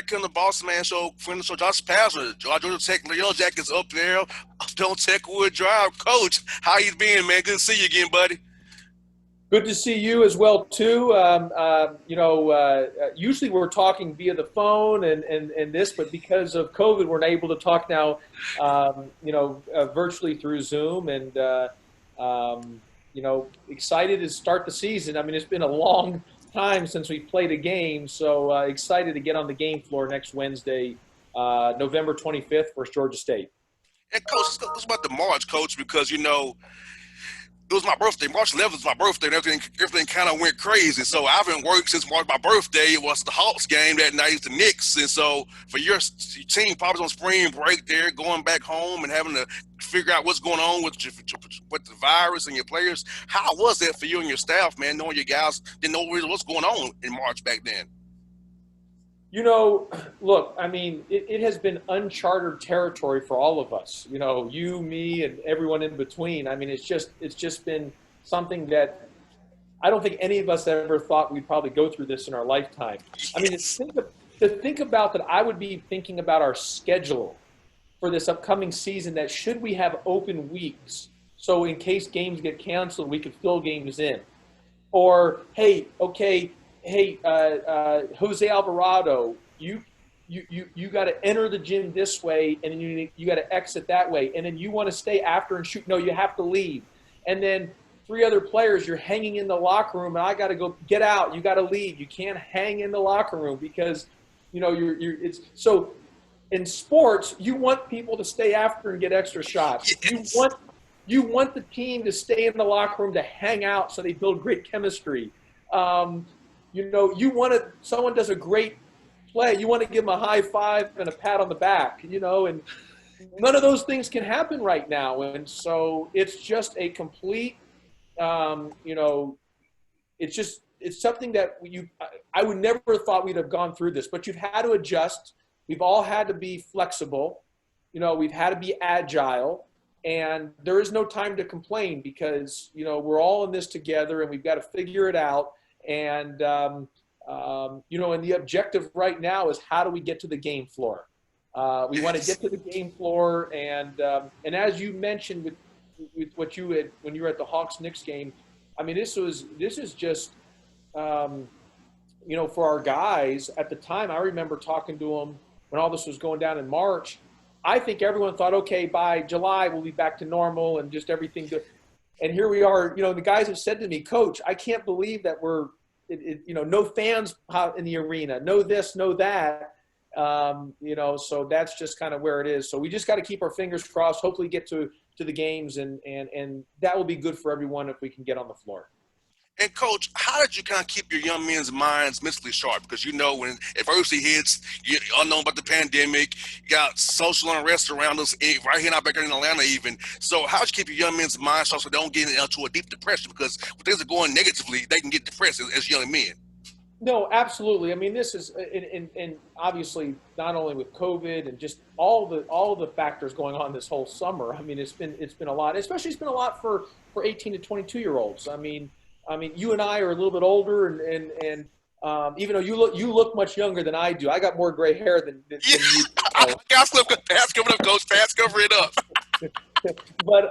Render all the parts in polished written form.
back in the Bossman show, friend of the show, Josh Pastner, Georgia Tech, Yellow Jackets up there. Don't Tech Wood Drive. Coach, how you been, man? Good to see you again, buddy. Good to see you as well too. Usually we're talking via the phone and this, but because of COVID, we're not able to talk now, virtually through Zoom. And excited to start the season. I mean, it's been a long time since we played a game, so excited to get on the game floor next Wednesday, November 25th, versus Georgia State. And coach, let's about the March, coach, because it was my birthday. March 11th was my birthday, and everything kind of went crazy. So I haven't worked since March. My birthday. It was the Hawks game that night, it's the Knicks. And so for your team, probably on spring break there, going back home and having to figure out what's going on with the virus and your players, how was that for you and your staff, man, knowing your guys didn't know really what's going on in March back then? Look, I mean, it has been uncharted territory for all of us, you, me, and everyone in between. I mean, it's just been something that I don't think any of us ever thought we'd probably go through this in our lifetime. I mean, to think about that, I would be thinking about our schedule for this upcoming season, that should we have open weeks, so in case games get canceled, we could fill games in. Or, hey, Jose Alvarado, you got to enter the gym this way, and then you got to exit that way, and then you want to stay after and shoot. No, you have to leave. And then 3 other players, you're hanging in the locker room, and I got to go get out. You got to leave. You can't hang in the locker room because it's so. In sports, you want people to stay after and get extra shots. Yes. You want the team to stay in the locker room to hang out so they build great chemistry. Someone does a great play, you want to give them a high five and a pat on the back, and none of those things can happen right now. And so it's just a complete, it's something that I would never have thought we'd have gone through this, but you've had to adjust. We've all had to be flexible. We've had to be agile, and there is no time to complain because, we're all in this together and we've got to figure it out. And, and the objective right now is how do we get to the game floor? We want to get to the game floor. And as you mentioned with what you had, when you were at the Hawks-Knicks game, I mean, this is just, for our guys at the time, I remember talking to them when all this was going down in March. I think everyone thought, okay, by July, we'll be back to normal and just everything good. And here we are, the guys have said to me, Coach, I can't believe that we're, no fans in the arena, no this, no that, so that's just kind of where it is. So we just got to keep our fingers crossed, hopefully get to the games, and that will be good for everyone if we can get on the floor. And Coach, how did you kind of keep your young men's minds mentally sharp? Because when adversity hits, you're unknown about the pandemic, you got social unrest around us, right here, not back in Atlanta even. So how did you keep your young men's minds sharp so they don't get into a deep depression? Because when things are going negatively, they can get depressed as young men. No, absolutely. I mean, this is, and obviously not only with COVID and just all the factors going on this whole summer. I mean, it's been a lot. Especially, it's been a lot for 18 to 22-year-olds. I mean, you and I are a little bit older, and even though you look much younger than I do, I got more gray hair than you. Pass coming up, Coach. Pass cover it up. But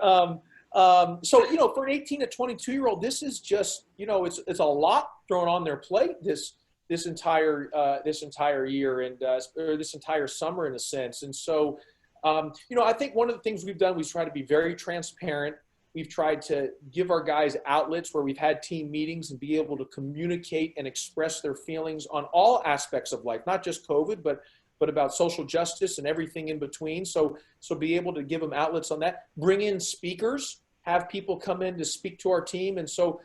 so for an 18 to 22-year-old, this is just it's a lot thrown on their plate this entire year and or this entire summer in a sense. And so I think one of the things we've done, we've tried to be very transparent. We've tried to give our guys outlets where we've had team meetings and be able to communicate and express their feelings on all aspects of life, not just COVID, but about social justice and everything in between. So be able to give them outlets on that, bring in speakers, have people come in to speak to our team. And so,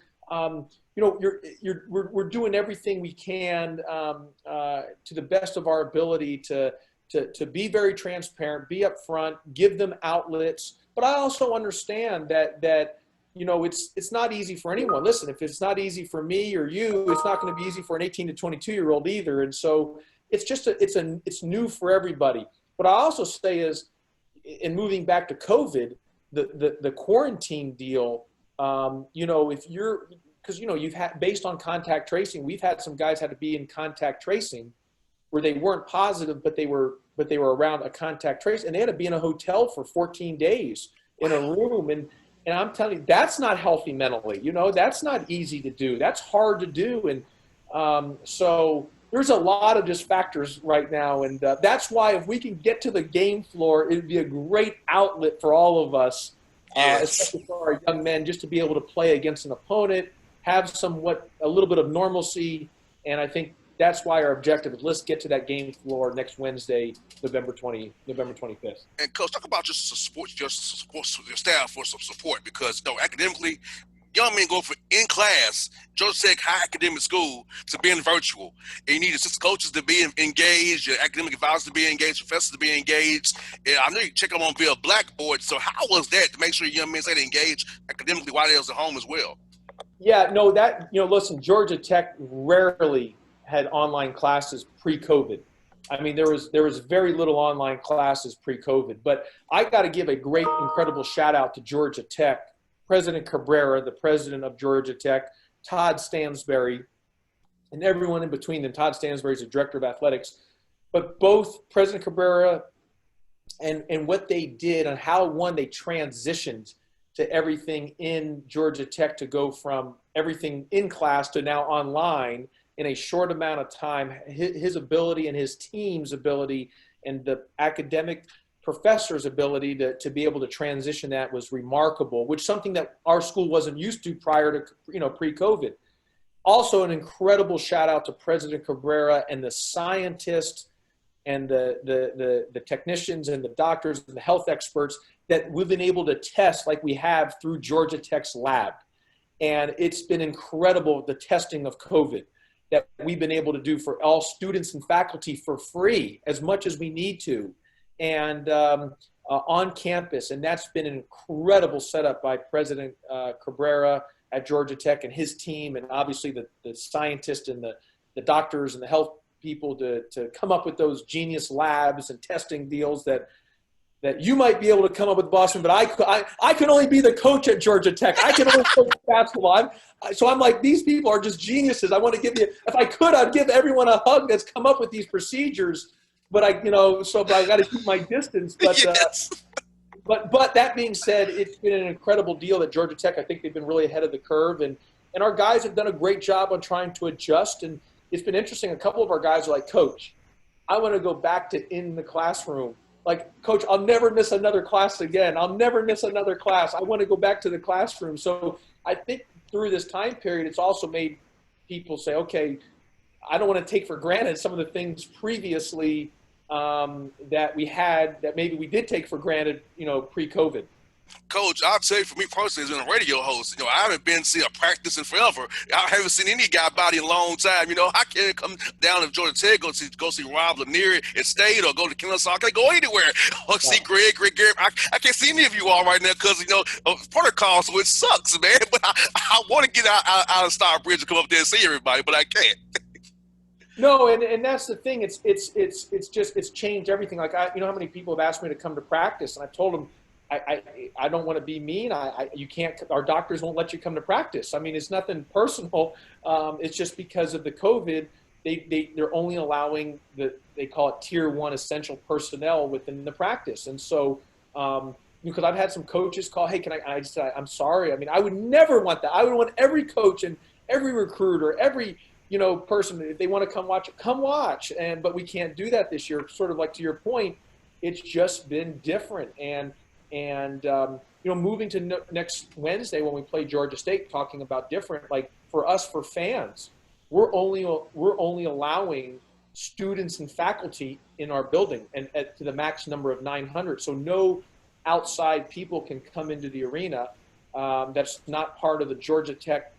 we're doing everything we can to the best of our ability to be very transparent, be upfront, give them outlets. But I also understand that it's not easy for anyone. Listen, if it's not easy for me or you, it's not going to be easy for an 18 to 22-year-old either. And so it's just it's new for everybody. What I also say is, in moving back to COVID, the quarantine deal, if you're, because you've had, based on contact tracing, we've had some guys had to be in contact tracing where they weren't positive, but they were around a contact trace, and they had to be in a hotel for 14 days in a room. And I'm telling you, that's not healthy mentally. That's not easy to do. That's hard to do. And so there's a lot of just factors right now. And that's why if we can get to the game floor, it'd be a great outlet for all of us, especially for our young men, just to be able to play against an opponent, have a little bit of normalcy. And I think that's why our objective is let's get to that game floor next Wednesday, November 25th. And Coach, talk about your staff for some support, because academically, young men go from in class, Georgia Tech high academic school, to being virtual. And you need assistant coaches to be engaged, your academic advisors to be engaged, professors to be engaged. And I know you check them on via Blackboard. So how was that to make sure young men stayed engaged academically while they was at home as well? Yeah, no, listen, Georgia Tech rarely had online classes pre-COVID. I mean, there was very little online classes pre-COVID. But I got to give a great, incredible shout out to Georgia Tech, President Cabrera, the president of Georgia Tech, Todd Stansberry, and everyone in between them. Todd Stansberry is the director of athletics. But both President Cabrera and what they did and how, they transitioned to everything in Georgia Tech to go from everything in class to now online in a short amount of time. His ability and his team's ability and the academic professor's ability to be able to transition that was remarkable, which is something that our school wasn't used to prior to, pre-COVID. Also, an incredible shout out to President Cabrera and the scientists and the technicians and the doctors and the health experts that we've been able to test like we have through Georgia Tech's lab. And it's been incredible, the testing of COVID that we've been able to do for all students and faculty for free, as much as we need to, and on campus. And that's been an incredible setup by President Cabrera at Georgia Tech and his team, and obviously the scientists and the doctors and the health people to come up with those genius labs and testing deals that you might be able to come up with, Bossman, but I can only be the coach at Georgia Tech. I can only coach basketball. So I'm like, these people are just geniuses. I want to give you, if I could, I'd give everyone a hug that's come up with these procedures. But I got to keep my distance. But, yes. but that being said, it's been an incredible deal at Georgia Tech. I think they've been really ahead of the curve, and our guys have done a great job on trying to adjust. And it's been interesting. A couple of our guys are like, Coach, I want to go back to in the classroom. Like, Coach, I'll never miss another class again. I'll never miss another class. I want to go back to the classroom. So I think through this time period, it's also made people say, okay, I don't want to take for granted some of the things previously that we had that maybe we did take for granted, pre-COVID. Coach, I'll tell you, for me personally, as a radio host, I haven't been to see a practice in forever. I haven't seen any guy body in a long time. I can't come down to Georgia Tech, go see Rob Lanier at State, or go to Kennesaw. I can't go anywhere. Or see Greg Garrett. I can't see any of you all right now because, of protocol, so it sucks, man. But I want to get out of Star Bridge and come up there and see everybody, but I can't. No, and that's the thing. It's changed everything. Like, how many people have asked me to come to practice, and I told them, I don't want to be mean. You can't. Our doctors won't let you come to practice. I mean, it's nothing personal. It's just because of the COVID. They're only allowing they call it tier 1 essential personnel within the practice. And so, because I've had some coaches call, hey, can I just say, I'm sorry. I mean, I would never want that. I would want every coach and every recruiter, every person, if they want to come watch, come watch. But we can't do that this year. Sort of like to your point, it's just been different. And moving to next Wednesday when we play Georgia State, talking about different, like for us, for fans, we're only allowing students and faculty in our building and to the max number of 900. So no outside people can come into the arena. That's not part of the Georgia Tech,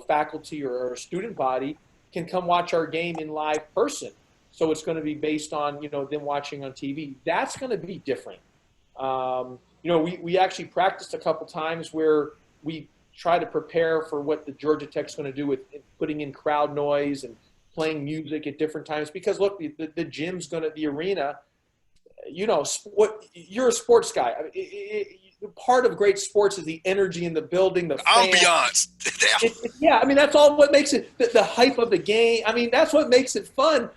faculty or student body can come watch our game in live person. So it's going to be based on, them watching on TV. That's going to be different. We actually practiced a couple times where we try to prepare for what the Georgia Tech's going to do with putting in crowd noise and playing music at different times. Because look, the gym's the arena. You're a sports guy. I mean, part of great sports is the energy in the building, the ambiance. Yeah, I mean, that's all what makes it the hype of the game. I mean, that's what makes it fun.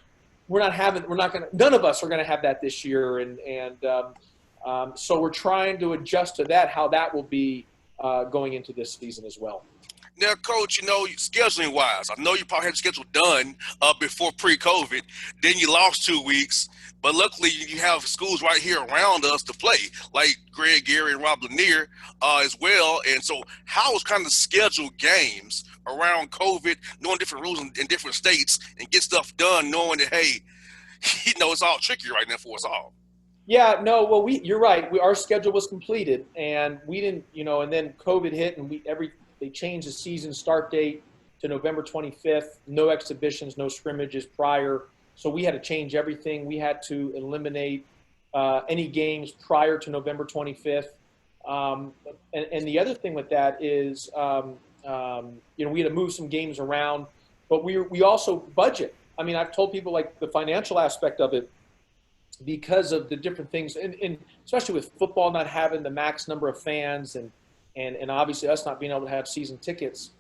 none of us are going to have that this year. So we're trying to adjust to that, how that will be going into this season as well. Now, Coach, scheduling wise, I know you probably had the schedule done before pre-COVID. Then you lost 2 weeks, but luckily you have schools right here around us to play, like Greg, Gary, and Rob Lanier as well. And so, how was kind of the scheduled games around COVID, knowing different rules in different states, and get stuff done, knowing that hey, it's all tricky right now for us all. Yeah, no, well, you're right. Our schedule was completed, and we didn't, and then COVID hit, and they changed the season start date to November 25th. No exhibitions, no scrimmages prior. So we had to change everything. We had to eliminate any games prior to November 25th. And the other thing with that is, we had to move some games around, but we also budget. I mean, I've told people like the financial aspect of it, because of the different things, and especially with football not having the max number of fans and obviously us not being able to have season tickets,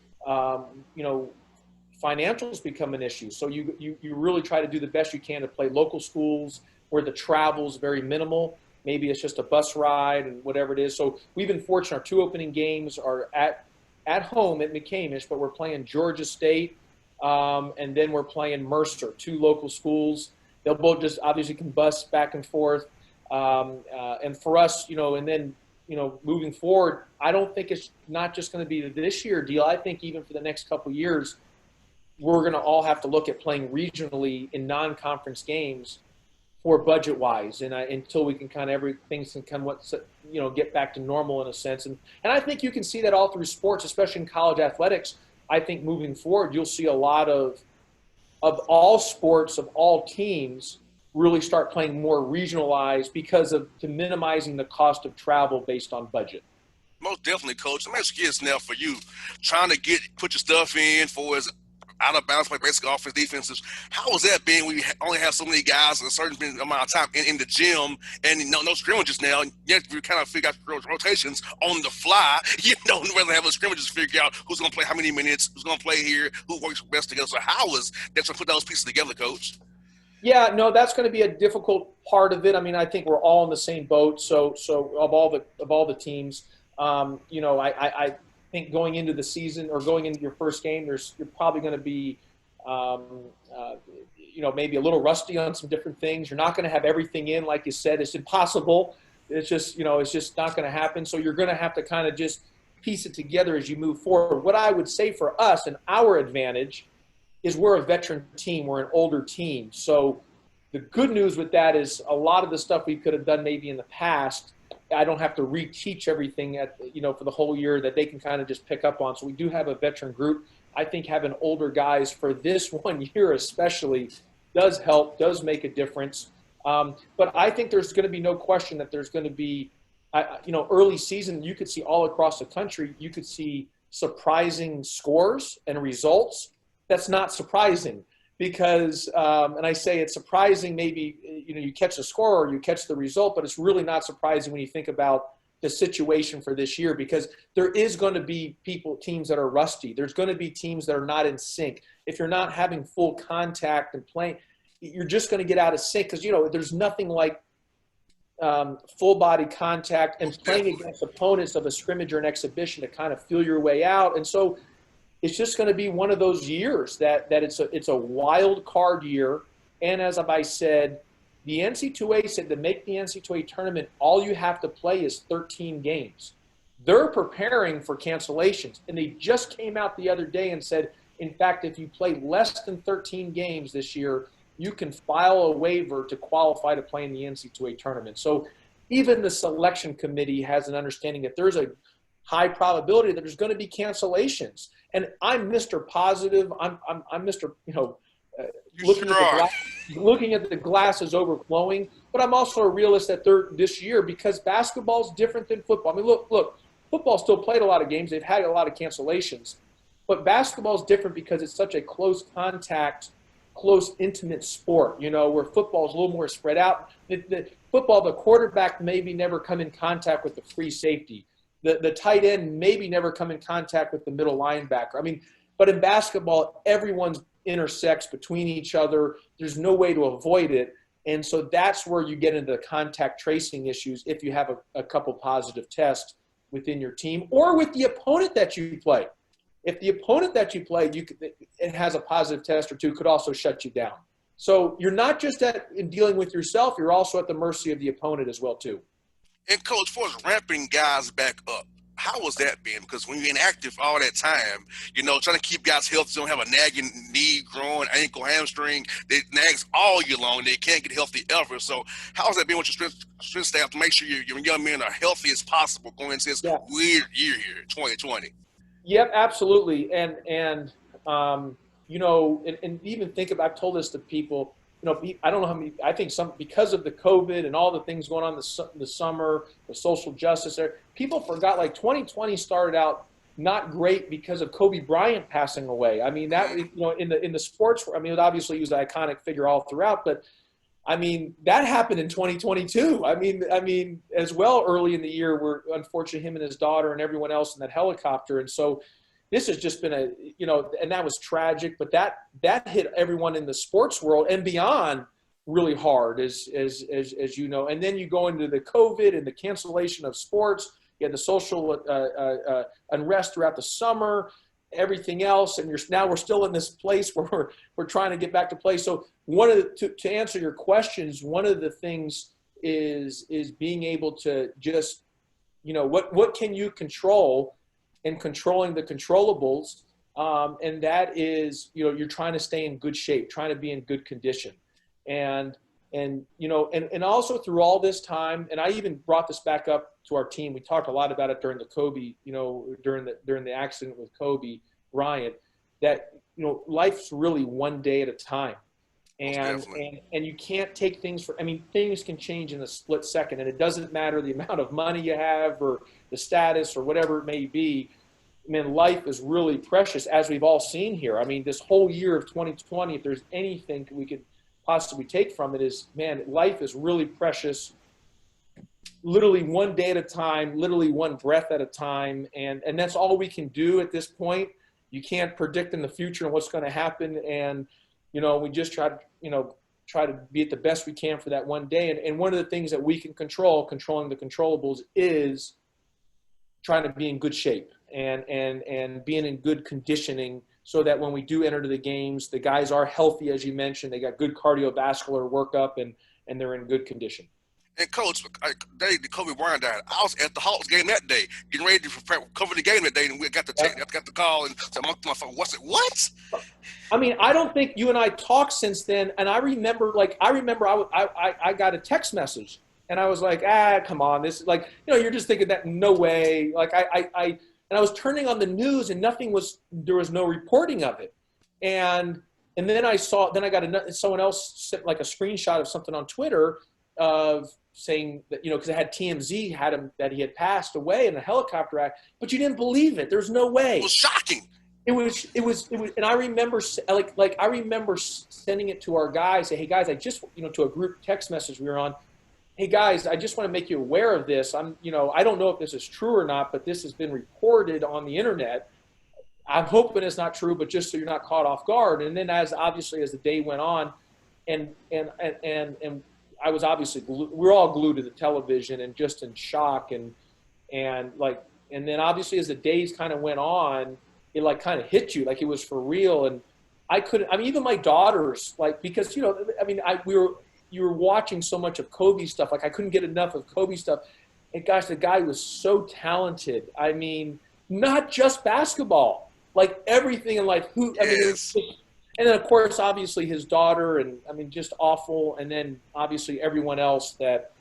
financials become an issue. So you really try to do the best you can to play local schools where the travel is very minimal. Maybe it's just a bus ride and whatever it is. So we've been fortunate. Our 2 opening games are at home at McCamish, but we're playing Georgia State, and then we're playing Mercer, 2 local schools. They'll both just obviously can bus back and forth. And for us, and then, moving forward, I don't think it's not just going to be the this year deal. I think even for the next couple of years, we're going to all have to look at playing regionally in non-conference games for budget-wise, and until we can kind of things can kind of get back to normal in a sense. And I think you can see that all through sports, especially in college athletics. I think moving forward, you'll see a lot of all sports, of all teams, really start playing more regionalized because to minimizing the cost of travel based on budget. Most definitely, Coach. I'm asking you now for you, trying to put your stuff in for as out of bounds, like basic offense, defenses. How was that being when you only have so many guys in a certain amount of time in the gym and no scrimmages now? And you have to kind of figure out rotations on the fly. Rather have a scrimmages to figure out who's going to play how many minutes, who's going to play here, who works best together. So how was that to put those pieces together, Coach? Yeah, no, that's going to be a difficult part of it. I mean, I think we're all in the same boat. So of all the teams, I think going into the season or going into your first game, you're probably going to be, maybe a little rusty on some different things. You're not going to have everything in, like you said. It's impossible. It's just, it's just not going to happen. So you're going to have to kind of just piece it together as you move forward. What I would say for us and our advantage is we're a veteran team. We're an older team. So the good news with that is a lot of the stuff we could have done maybe in the past, I don't have to reteach everything for the whole year, that they can kind of just pick up on. So we do have a veteran group. I think having older guys for this 1 year especially does help, does make a difference. But I think there's going to be no question that there's going to be, early season, you could see all across the country, you could see surprising scores and results. That's not surprising because, and I say it's surprising maybe, you catch the score or you catch the result, but it's really not surprising when you think about the situation for this year, because there is going to be teams that are rusty. There's going to be teams that are not in sync. If you're not having full contact and playing, you're just going to get out of sync because, there's nothing like full body contact and playing against opponents of a scrimmage or an exhibition to kind of feel your way out. And so it's just going to be one of those years that it's a wild card year. And as I said, the NC2A said to make the NC2A tournament, all you have to play is 13 games. They're preparing for cancellations. And they just came out the other day and said, in fact, if you play less than 13 games this year, you can file a waiver to qualify to play in the NC2A tournament. So even the selection committee has an understanding that there's a high probability that there's going to be cancellations. And I'm Mr. Positive. I'm Mr. Looking at the glass is overflowing. But I'm also a realist that this year, because basketball is different than football. I mean, look, football still played a lot of games. They've had a lot of cancellations. But basketball is different because it's such a close contact, close, intimate sport, where football is a little more spread out. Football, the quarterback maybe never come in contact with the free safety. The tight end maybe never come in contact with the middle linebacker. I mean, but in basketball, everyone's intersects between each other. There's no way to avoid it. And so that's where you get into the contact tracing issues if you have a couple positive tests within your team or with the opponent that you play. If the opponent that you play, it has a positive test or two, could also shut you down. So you're not just in dealing with yourself, you're also at the mercy of the opponent as well, too. And Coach, for us ramping guys back up, how was that been? Because when you're inactive all that time, trying to keep guys healthy, don't have a nagging knee, groin, ankle, hamstring that nags all year long. They can't get healthy ever. So how has that been with your strength staff to make sure your young men are healthy as possible going into this weird year here, 2020? Yep, absolutely. And even think about, I've told this to people, I don't know how many, I think because of the COVID and all the things going on the summer, the social justice there, people forgot like 2020 started out not great because of Kobe Bryant passing away. I mean, that, in the sports, I mean, obviously he was an iconic figure all throughout, but I mean, that happened in 2022. I mean, as well, early in the year, where unfortunately him and his daughter and everyone else in that helicopter. And so this has just been and that was tragic, but that hit everyone in the sports world and beyond really hard, as you know. And then you go into the COVID and the cancellation of sports. You had the social unrest throughout the summer, everything else, and now we're still in this place where we're trying to get back to play. So to answer your questions, one of the things is being able to just, what can you control, and controlling the controllables, and that is, you're trying to stay in good shape, trying to be in good condition, and also through all this time, and I even brought this back up to our team. We talked a lot about it during the Kobe, during the accident with Kobe Bryant, that life's really one day at a time, and you can't take things things can change in a split second, and it doesn't matter the amount of money you have or the status or whatever it may be. Man, life is really precious, as we've all seen here. I mean, this whole year of 2020, if there's anything we could possibly take from it, is, man, life is really precious, literally one day at a time, literally one breath at a time, and that's all we can do at this point. You can't predict in the future what's going to happen, and we just try to be at the best we can for that one day. And one of the things that we can controlling the controllables, is trying to be in good shape and being in good conditioning, so that when we do enter the games, the guys are healthy, as you mentioned. They got good cardiovascular workup, and they're in good condition. And Coach, the Kobe Bryant died. I was at the Hawks game that day, getting ready to cover the game that day, and we got the call and said, my phone, what's it? What? I mean, I don't think you and I talked since then. And I remember I got a text message, and I was like, come on, this is like, you're just thinking that, no way. Like and I was turning on the news, and there was no reporting of it. And then I got someone else sent like a screenshot of something on Twitter of saying that, because it had TMZ had him, that he had passed away in a helicopter accident, but you didn't believe it. There's no way. It was shocking. It was, and I remember I remember sending it to our guys, say, hey guys, I just, to a group text message we were on, hey guys, I just want to make you aware of this. I don't know if this is true or not, but this has been reported on the internet. I'm hoping it's not true, but just so you're not caught off guard. And then as the day went on, and I was obviously we're all glued to the television and just in shock, and then obviously as the days kind of went on, it like kind of hit you like it was for real. And I couldn't, even my daughters, because you were watching so much of Kobe stuff, like I couldn't get enough of Kobe stuff. And gosh, the guy was so talented. I mean, not just basketball, like everything in life. And then, of course, obviously his daughter, and just awful. And then obviously everyone else that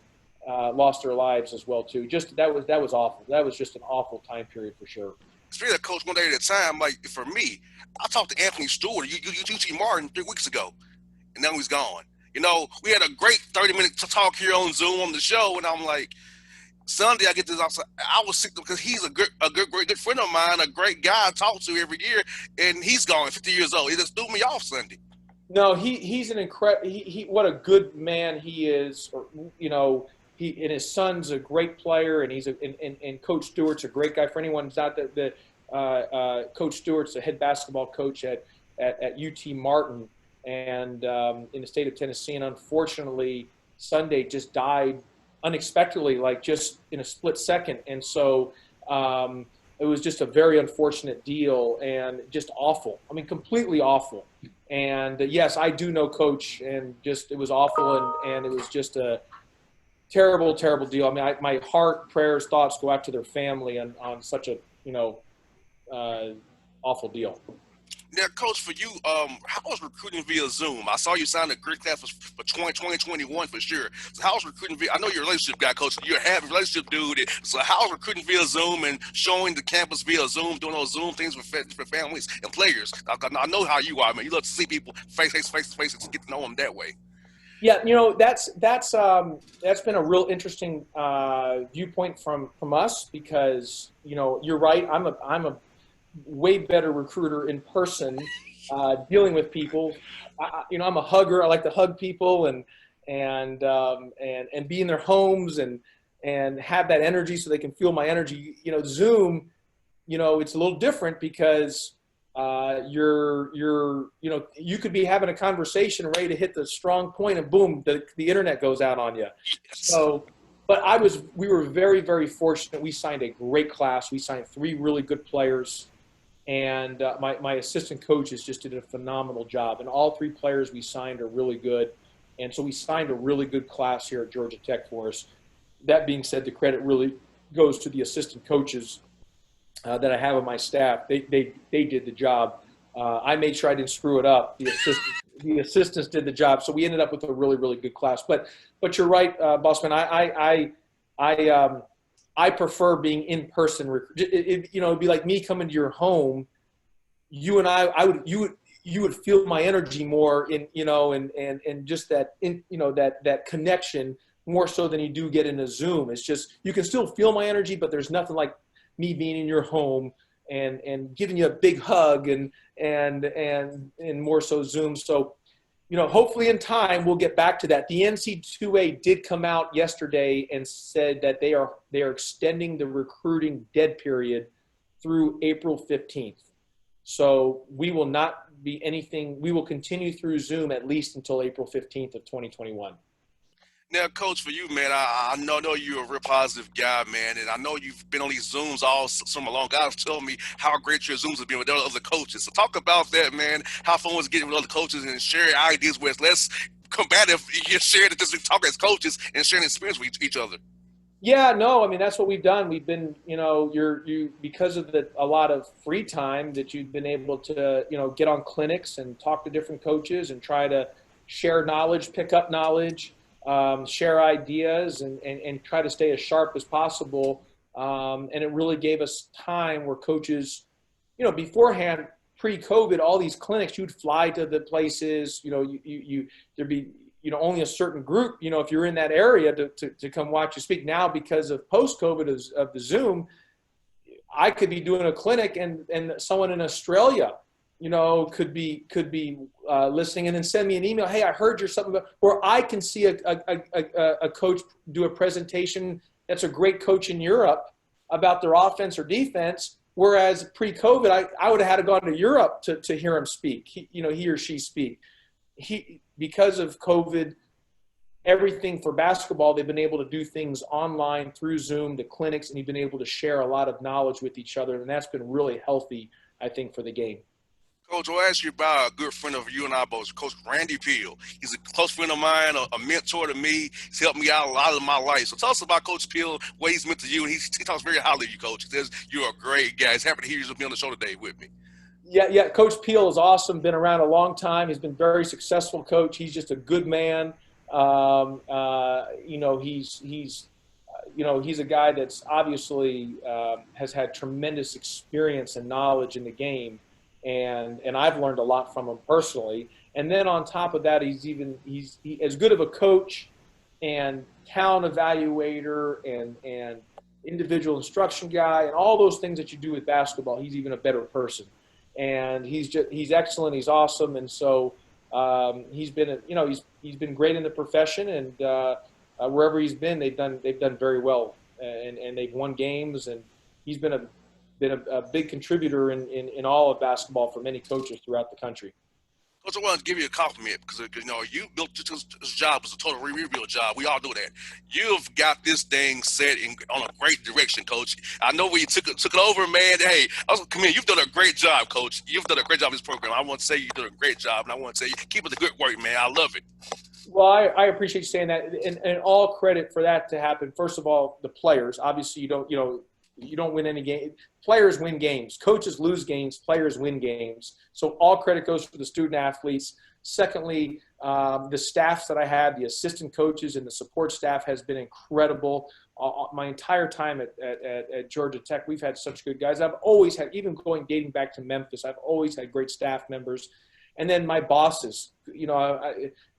lost their lives as well too. Just that was awful. That was just an awful time period for sure. Speaking of Coach, one day at a time, like for me, I talked to Anthony Stewart, UT Martin 3 weeks ago, and now he's gone. We had a great 30-minute talk here on Zoom on the show, and I'm like, Sunday I get this. I was sick because he's a great good friend of mine, a great guy I talk to every year, and he's gone, 50 years old. He just threw me off Sunday. No, he's an incredible. He what a good man he is. He and his son's a great player, and and Coach Stewart's a great guy. For anyone who's not Coach Stewart's the head basketball coach at at UT Martin and in the state of Tennessee. And unfortunately, Sunday just died unexpectedly, like just in a split second. And so it was just a very unfortunate deal and just awful. I mean, completely awful. And yes, I do know Coach, and just it was awful, and it was just a terrible, terrible deal. I mean, my heart, prayers, thoughts go out to their family on such a uh, awful deal. Now, Coach, for you, how was recruiting via Zoom? I saw you sign a great class for 2021 for sure. So how was recruiting via? I know you're a relationship guy, Coach. You're a happy relationship dude. So how was recruiting via Zoom and showing the campus via Zoom, doing those Zoom things for families and players? I know how you are, man. You love to see people face to face and get to know them that way. Yeah, that's been a real interesting viewpoint from us because you're right. I'm a way better recruiter in person, dealing with people. I'm a hugger. I like to hug people and be in their homes and have that energy so they can feel my energy. Zoom, it's a little different because you could be having a conversation ready to hit the strong point and boom, the internet goes out on you. So, but we were very, very fortunate. We signed a great class. We signed 3 really good players. And my assistant coaches just did a phenomenal job. And all 3 players we signed are really good. And so we signed a really good class here at Georgia Tech for us. That being said, the credit really goes to the assistant coaches that I have on my staff. They did the job. I made sure I didn't screw it up. The assistants did the job. So we ended up with a really, really good class. But you're right, Bossman. I prefer being in person. It'd be like me coming to your home. You and you would feel my energy more and just that that connection more so than you do get in a Zoom. It's just you can still feel my energy, but there's nothing like me being in your home and giving you a big hug and more so Zoom. So hopefully in time we'll get back to that. The NC2A did come out yesterday and said that they are extending the recruiting dead period through April 15th. So we will not be anything. We will continue through Zoom at least until April 15th of 2021. Now, Coach, for you, man, I know you're a real positive guy, man, and I know you've been on these Zooms all summer long. Guys told me how great your Zooms have been with other coaches. So talk about that, man. How fun was getting with other coaches and sharing ideas with less combative, you share it, just talk as coaches and sharing experience with each other. Yeah, no, I mean, that's what we've done. We've been, because of a lot of free time that you've been able to, get on clinics and talk to different coaches and try to share knowledge, pick up knowledge. Share ideas and try to stay as sharp as possible. And it really gave us time where coaches, beforehand, pre-COVID, all these clinics, you'd fly to the places, there'd be, only a certain group, if you're in that area to come watch you speak. Now, because of post-COVID of the Zoom, I could be doing a clinic and someone in Australia, could be listening and then send me an email. Hey, I heard you're something about, or I can see a coach do a presentation that's a great coach in Europe about their offense or defense. Whereas pre-COVID, I would have had to go to Europe to hear him speak. He or she speak. Because of COVID, everything for basketball, they've been able to do things online through Zoom to clinics, and you've been able to share a lot of knowledge with each other, and that's been really healthy, I think, for the game. Coach, I'll ask you about a good friend of you and I both, Coach Randy Peel. He's a close friend of mine, a mentor to me. He's helped me out a lot of my life. So tell us about Coach Peel, what he's meant to you. And he talks very highly of you, Coach. He says you're a great guy. He's happy to hear you be on the show today with me. Yeah. Coach Peel is awesome. Been around a long time. He's been very successful, Coach. He's just a good man. He's a guy that's obviously has had tremendous experience and knowledge in the game. And I've learned a lot from him personally. And then on top of that, he's as good of a coach and talent evaluator and individual instruction guy and all those things that you do with basketball. He's even a better person, and he's excellent. He's awesome, and so he's been great in the profession, and wherever he's been, they've done very well, and they've won games, and he's been a been a big contributor in all of basketball for many coaches throughout the country. Coach, I want to give you a compliment because you built this job as a total rebuild job. We all do that. You've got this thing set on a great direction, Coach. I know when you took it over, man. Hey, I was commend. You've done a great job, Coach. You've done a great job in this program. I want to say you've done a great job, and I want to say keep up the good work, man. I love it. Well, I appreciate you saying that, and all credit for that to happen. First of all, the players. Obviously, you don't win any game. Players win games. Coaches lose games. Players win games. So all credit goes to the student athletes. Secondly, the staffs that I had, the assistant coaches and the support staff has been incredible. My entire time at Georgia Tech, we've had such good guys. I've always had, even dating back to Memphis, I've always had great staff members. And then my bosses,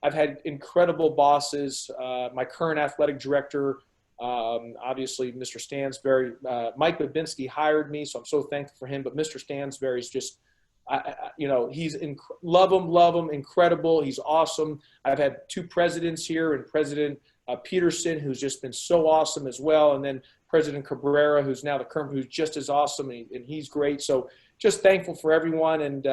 I've had incredible bosses. My current athletic director, obviously Mr. Stansberry, Mike Babinski hired me, so I'm so thankful for him. But Mr. Stansberry is just, he's love him, incredible. He's awesome. I've had two presidents here, and President Peterson, who's just been so awesome as well, and then President Cabrera, who's now the current, who's just as awesome, and he's great. So just thankful for everyone, and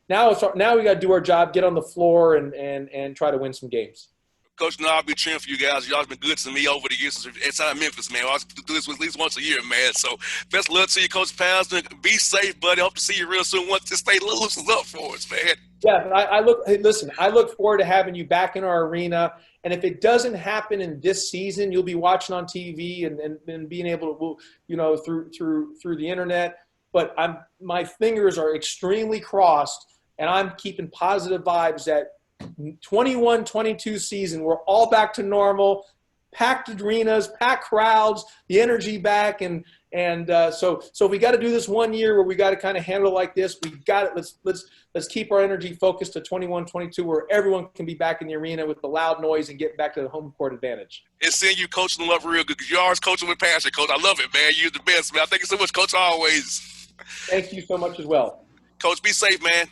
now we got to do our job, get on the floor, and try to win some games. Coach, I'll be cheering for you guys. Y'all's been good to me over the years inside Memphis, man. I always do this at least once a year, man. So best of luck to you, Coach Pastner. Be safe, buddy. Hope to see you real soon once this state loosens up for us, man. Yeah, I look forward to having you back in our arena. And if it doesn't happen in this season, you'll be watching on TV and being able to, through the internet. But my fingers are extremely crossed, and I'm keeping positive vibes that 21-22 season, we're all back to normal, packed arenas, packed crowds, the energy back, and so we got to do this one year where we got to kind of handle it like this. We got it. Let's keep our energy focused to 21-22, where everyone can be back in the arena with the loud noise and get back to the home court advantage. And seeing you coaching them up real good, because you're always coaching with passion, Coach. I love it, man. You're the best, man. Thank you so much, Coach. Always. Thank you so much as well. Coach, be safe, man.